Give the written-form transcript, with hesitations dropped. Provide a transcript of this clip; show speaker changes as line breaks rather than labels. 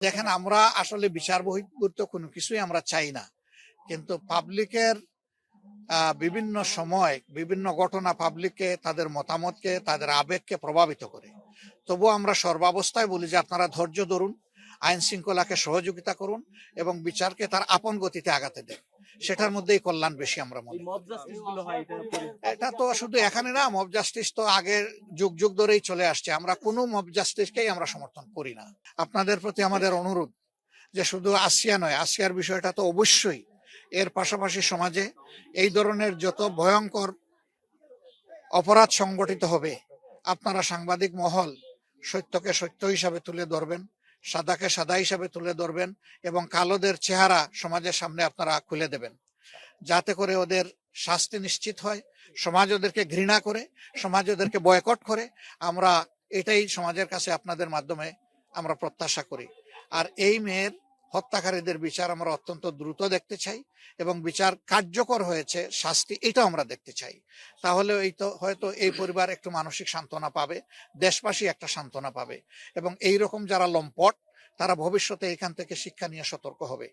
দেখেন, আমরা আসলে বিচার বহির্ভূত কোনো কিছুই আমরা চাই না, কিন্তু পাবলিকের বিভিন্ন সময় বিভিন্ন ঘটনা পাবলিককে তাদের মতামতকে তাদের আবেগকে প্রভাবিত করে। তবুও আমরা সর্বাবস্থায় বলি যে আপনারা ধৈর্য ধরুন, আইন শৃঙ্খলাকে সহযোগিতা করুন এবং বিচারকে তার আপন গতিতে আগাতে দেন। সেটার মধ্যেই কল্যাণ বেশি আমরা মনে করি। এটা তো শুধু এখানে না, মব জাস্টিস তো আগের যুগ যুগ ধরেই চলে আসছে। আমরা কোনো মব জাস্টিসকেই আমরা সমর্থন করি না। আপনাদের প্রতি আমাদের অনুরোধ যে শুধু আসিয়া নয়, আসিয়ার বিষয়টা তো অবশ্যই, এর পাশাপাশি সমাজে এই ধরনের যত ভয়ঙ্কর অপরাধ সংগঠিত হবে, আপনারা সাংবাদিক মহল সত্যকে সত্য হিসাবে তুলে ধরবেন, সাদাকে সাদা হিসাবে তুলে ধরবেন এবং কালোদের চেহারা সমাজের সামনে আপনারা খুলে দেবেন, যাতে করে ওদের শাস্তি নিশ্চিত হয়, সমাজ ওদেরকে ঘৃণা করে, সমাজ ওদেরকে বয়কট করে। আমরা এটাই সমাজের কাছে আপনাদের মাধ্যমে আমরা প্রত্যাশা করি। আর এই মেয়ের হত্যাকারীদের বিচার আমরা অত্যন্ত দ্রুত দেখতে চাই এবং বিচার কার্যকর হয়েছে, শাস্তি, এটাও আমরা দেখতে চাই। তাহলে এই তো হয়তো এই পরিবার একটু মানসিক সান্ত্বনা পাবে, দেশবাসী একটা সান্ত্বনা পাবে এবং এই রকম যারা লম্পট তারা ভবিষ্যতে এখান থেকে শিক্ষা নিয়ে সতর্ক হবে।